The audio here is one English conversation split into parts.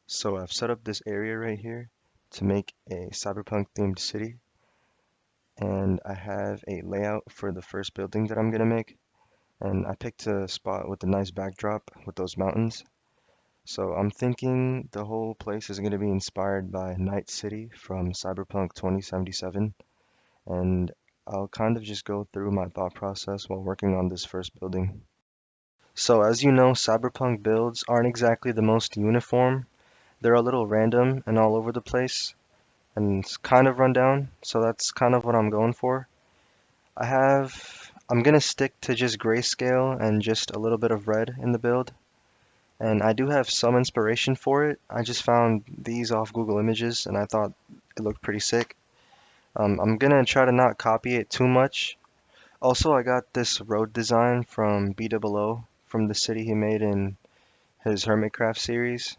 So I've set up this area right here to make a cyberpunk themed city, and I have a layout for the first building that I'm gonna make, and I picked a spot with a nice backdrop with those mountains. So I'm thinking the whole place is gonna be inspired by Night City from Cyberpunk 2077, and I'll kind of just go through my thought process while working on this first building. So as you know, Cyberpunk builds aren't exactly the most uniform. They're a little random and all over the place, and it's kind of run down, so that's kind of what I'm going for. I'm gonna stick to just grayscale and just a little bit of red in the build, and I do have some inspiration for it. I just found these off Google Images and I thought it looked pretty sick. I'm gonna try to not copy it too much. Also, I got this road design from B00 from the city he made in his Hermitcraft series.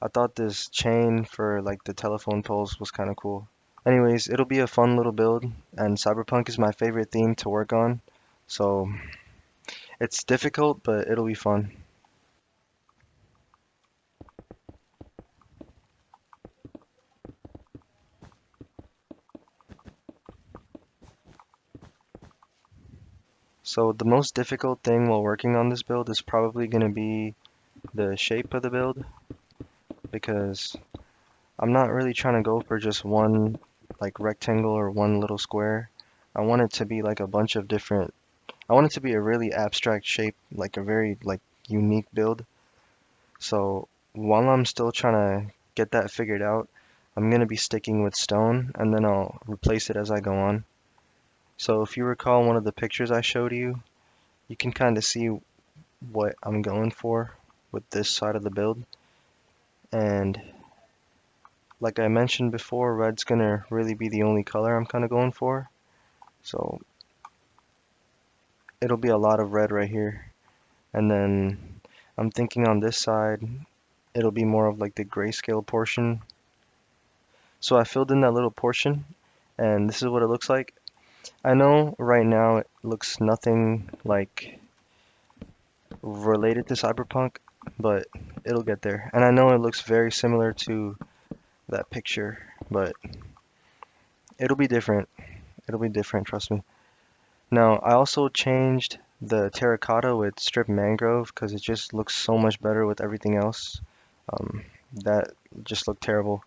I thought this chain for like the telephone poles was kind of cool. Anyways, it'll be a fun little build, and Cyberpunk is my favorite theme to work on, so it's difficult, but it'll be fun. So the most difficult thing while working on this build is probably going to be the shape of the build, because I'm not really trying to go for just one like rectangle or one little square. I want it to be like a bunch of different, I want it to be a really abstract shape, like a very like unique build. So while I'm still trying to get that figured out, I'm going to be sticking with stone and then I'll replace it as I go on. So if you recall one of the pictures I showed you, you can kind of see what I'm going for with this side of the build. And like I mentioned before, red's going to really be the only color I'm kind of going for. So it'll be a lot of red right here. And then I'm thinking on this side, it'll be more of like the grayscale portion. So I filled in that little portion and this is what it looks like. I know right now it looks nothing like related to Cyberpunk, but it'll get there. And I know it looks very similar to that picture, but it'll be different. It'll be different, trust me. Now, I also changed the terracotta with strip mangrove because it just looks so much better with everything else. Um, that just looked terrible.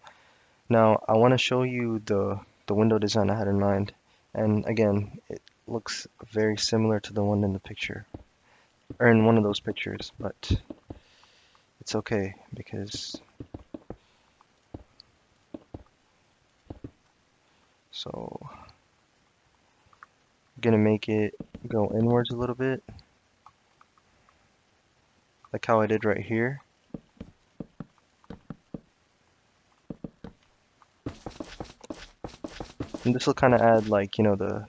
Now, I want to show you the window design I had in mind. And again, it looks very similar to the one in the picture, or in one of those pictures, but it's okay because so I'm gonna make it go inwards a little bit, like how I did right here. And this will kind of add like, the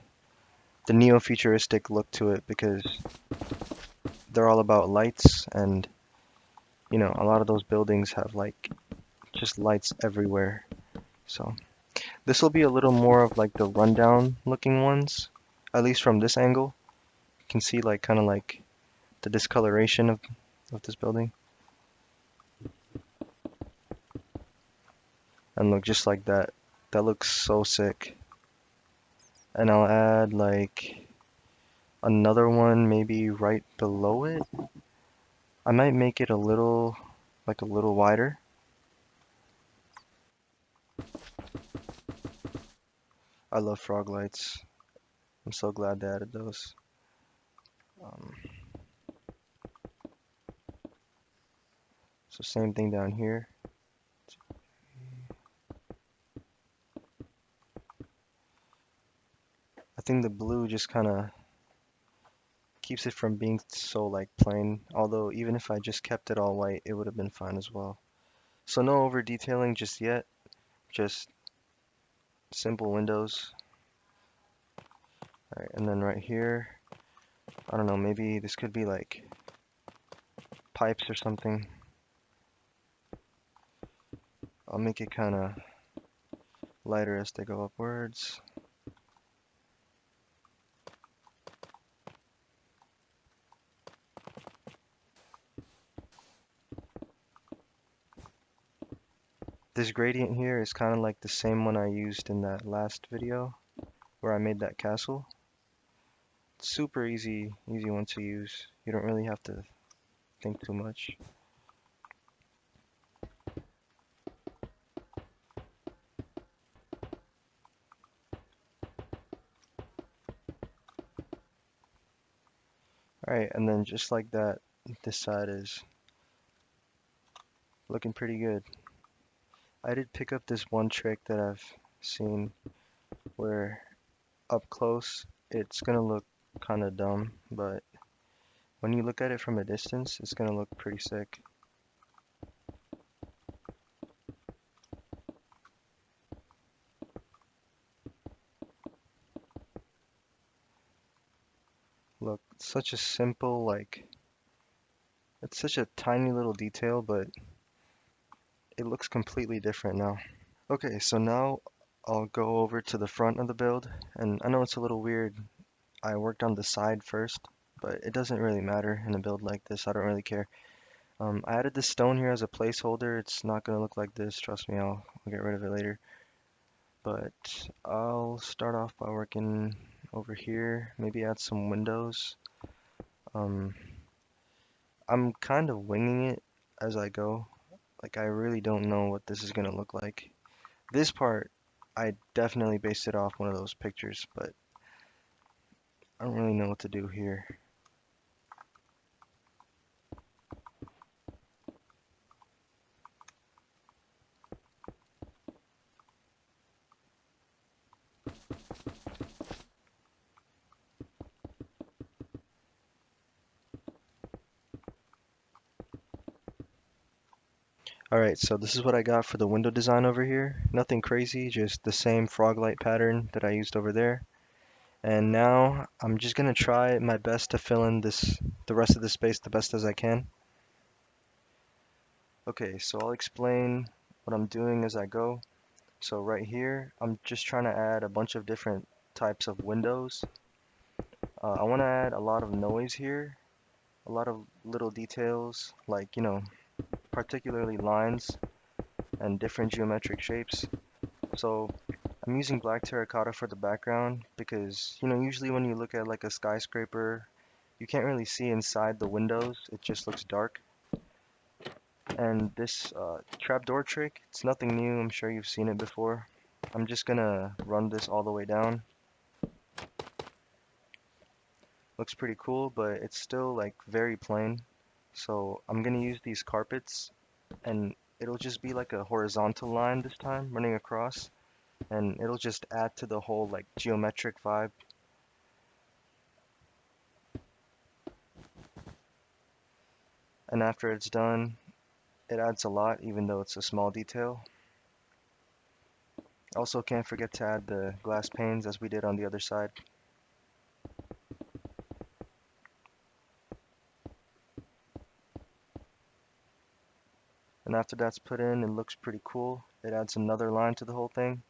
neo-futuristic look to it because they're all about lights and a lot of those buildings have like just lights everywhere. So this will be a little more of like the rundown looking ones, at least from this angle. You can see like kind of like the discoloration of this building. And look just like that. That looks so sick. And I'll add like another one maybe right below it. I might make it a little wider. I love frog lights. I'm so glad they added those. Um, so same thing down here. I think the blue just kind of keeps it from being so like plain. Although even if I just kept it all white, it would have been fine as well. So no over detailing just yet. Just simple windows. Alright, and then right here, I don't know, maybe this could be like pipes or something. I'll make it kind of lighter as they go upwards. This gradient here is kind of like the same one I used in that last video where I made that castle. Super easy one to use. You don't really have to think too much. Alright, and then just like that, this side is looking pretty good. I did pick up this one trick that I've seen where up close it's gonna look kind of dumb, but when you look at it from a distance, it's gonna look pretty sick. Look, it's such a simple, like, it's such a tiny little detail, but it looks completely different now. Okay, so now I'll go over to the front of the build, and I know it's a little weird. I worked on the side first, but it doesn't really matter in a build like this. I don't really care. I added this stone here as a placeholder. It's not gonna look like this. Trust me, I'll get rid of it later. But I'll start off by working over here. Maybe add some windows. Um, I'm kind of winging it as I go. Like I really don't know what this is gonna look like. This part, I definitely based it off one of those pictures, but I don't really know what to do here. Alright, so this is what I got for the window design over here. Nothing crazy, just the same frog light pattern that I used over there. And now I'm just gonna try my best to fill in the rest of the space the best as I can. Okay, so I'll explain what I'm doing as I go. So right here, I'm just trying to add a bunch of different types of windows. I want to add a lot of noise here, a lot of little details, like, particularly lines and different geometric shapes. So I'm using black terracotta for the background because, usually when you look at like a skyscraper, you can't really see inside the windows. It just looks dark. And this trapdoor trick, it's nothing new. I'm sure you've seen it before. I'm just gonna run this all the way down. Looks pretty cool, but it's still like very plain. So I'm gonna use these carpets and it'll just be like a horizontal line this time running across and it'll just add to the whole like geometric vibe. And after it's done, it adds a lot even though it's a small detail. Also can't forget to add the glass panes as we did on the other side. And after that's put in, it looks pretty cool. It adds another line to the whole thing.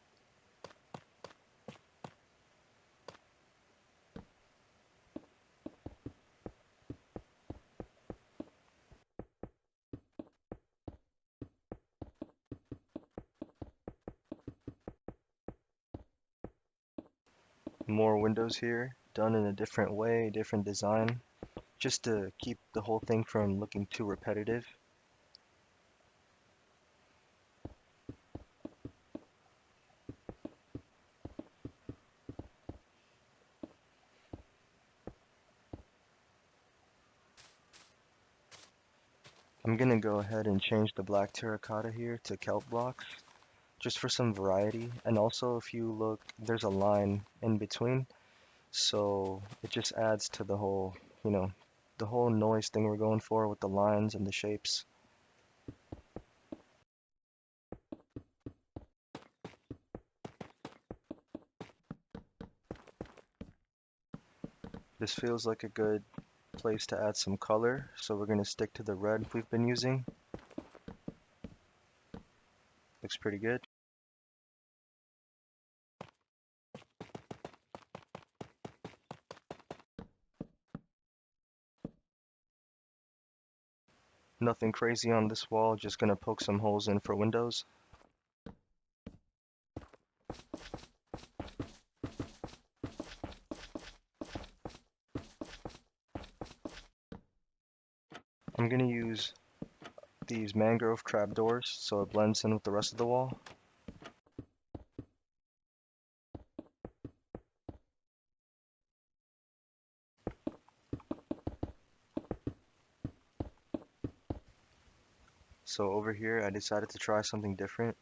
More windows here, done in a different way, different design, just to keep the whole thing from looking too repetitive. I'm gonna go ahead and change the black terracotta here to kelp blocks, just for some variety. And also, if you look, there's a line in between, so it just adds to you know, the whole noise thing we're going for with the lines and the shapes. This feels like a good place to add some color, so we're gonna stick to the red we've been using. Looks pretty good. Nothing crazy on this wall, just gonna poke some holes in for windows. I'm gonna use these mangrove trapdoors so it blends in with the rest of the wall. So over here, I decided to try something different.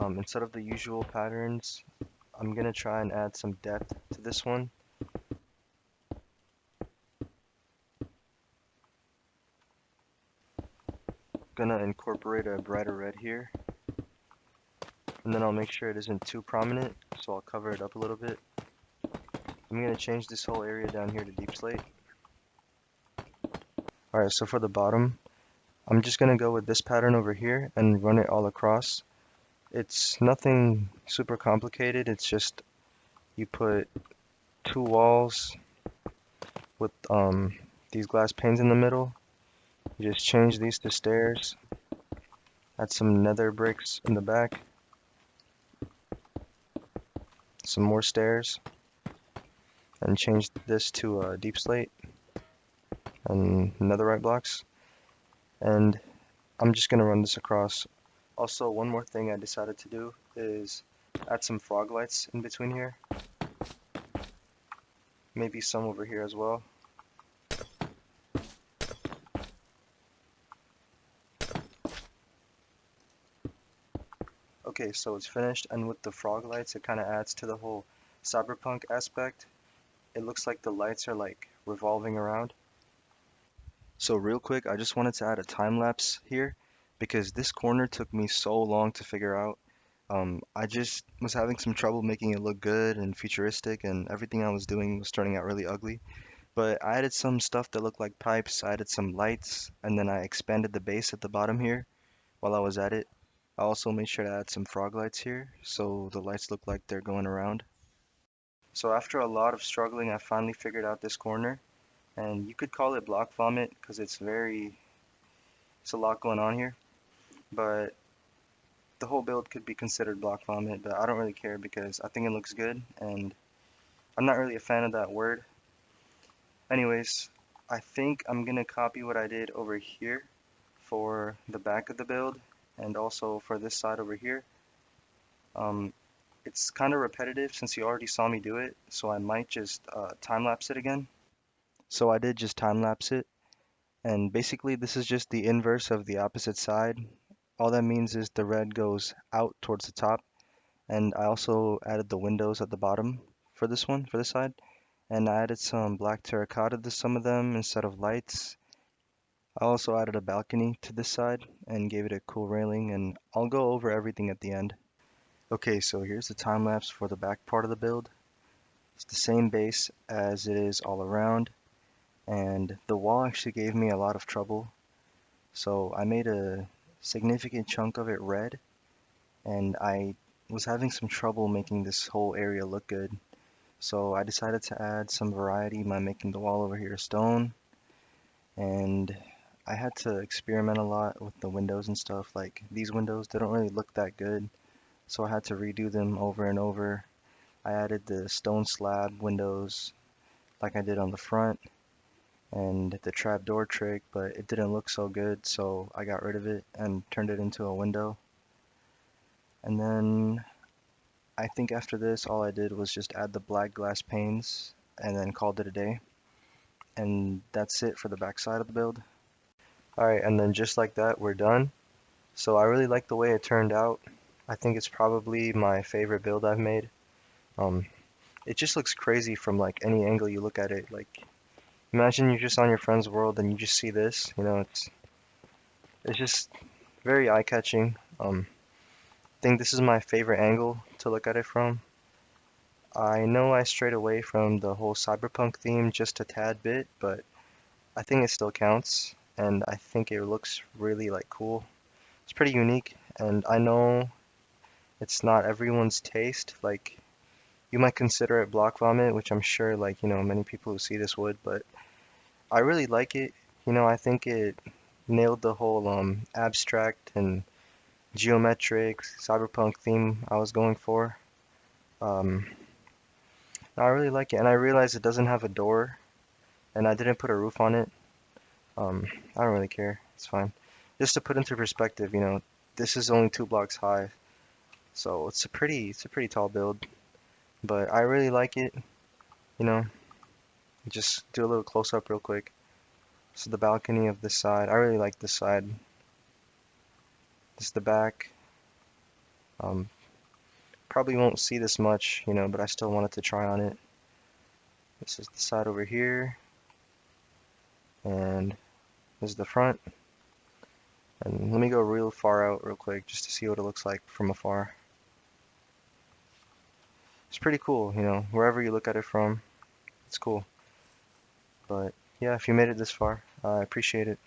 Instead of the usual patterns, I'm gonna try and add some depth to this one. Gonna incorporate a brighter red here, and then I'll make sure it isn't too prominent, so I'll cover it up a little bit. I'm gonna change this whole area down here to deep slate. Alright, so for the bottom, I'm just gonna go with this pattern over here and run it all across. It's nothing super complicated, it's just you put two walls with these glass panes in the middle. You just change these to stairs, add some nether bricks in the back, some more stairs, and change this to deep slate and netherite blocks. And I'm just gonna run this across. Also, one more thing I decided to do is add some frog lights in between here. Maybe some over here as well. Okay, so it's finished, and with the frog lights, it kind of adds to the whole cyberpunk aspect. It looks like the lights are like revolving around. So real quick, I just wanted to add a time lapse here because this corner took me so long to figure out. I just was having some trouble making it look good and futuristic, and everything I was doing was turning out really ugly. But I added some stuff that looked like pipes, I added some lights, and then I expanded the base at the bottom here while I was at it. I also made sure to add some frog lights here, so the lights look like they're going around. So after a lot of struggling, I finally figured out this corner, and you could call it block vomit because it's a lot going on here. But the whole build could be considered block vomit, but I don't really care because I think it looks good, and I'm not really a fan of that word. Anyways, I think I'm gonna copy what I did over here for the back of the build and also for this side over here. Um, it's kind of repetitive since you already saw me do it, so I might just time lapse it again. So I did just time lapse it, and basically this is just the inverse of the opposite side. All that means is the red goes out towards the top, and I also added the windows at the bottom for this one, for this side, and I added some black terracotta to some of them instead of lights. I also added a balcony to this side and gave it a cool railing, and I'll go over everything at the end. Okay, so here's the time lapse for the back part of the build. It's the same base as it is all around, and the wall actually gave me a lot of trouble. So I made a significant chunk of it red, and I was having some trouble making this whole area look good. So I decided to add some variety by making the wall over here stone, and I had to experiment a lot with the windows and stuff. Like these windows, they don't really look that good, so I had to redo them over and over. I added the stone slab windows like I did on the front and the trapdoor trick, but it didn't look so good, so I got rid of it and turned it into a window. And then I think after this, all I did was just add the black glass panes and then called it a day. And that's it for the back side of the build. Alright, and then just like that, we're done. So I really like the way it turned out. I think it's probably my favorite build I've made. Um, it just looks crazy from like any angle you look at it. Like imagine you're just on your friend's world and you just see this, it's just very eye-catching. I think this is my favorite angle to look at it from. I know I strayed away from the whole cyberpunk theme just a tad bit, but I think it still counts, and I think it looks really like cool. It's pretty unique, and I know it's not everyone's taste. Like you might consider it block vomit, which I'm sure like, many people who see this would, but I really like it. I think it nailed the whole abstract and geometric cyberpunk theme I was going for. Um, I really like it, and I realized it doesn't have a door, and I didn't put a roof on it. Um, I don't really care. It's fine. Just to put into perspective, this is only 2 blocks high, so it's a pretty tall build. But I really like it. You know, just do a little close up real quick. So the balcony of this side, I really like this side. This is the back. Um, Probably won't see this much, but I still wanted to try on it. This is the side over here, and this is the front. And let me go real far out real quick just to see what it looks like from afar. It's pretty cool, wherever you look at it from, it's cool. But yeah, if you made it this far, I appreciate it.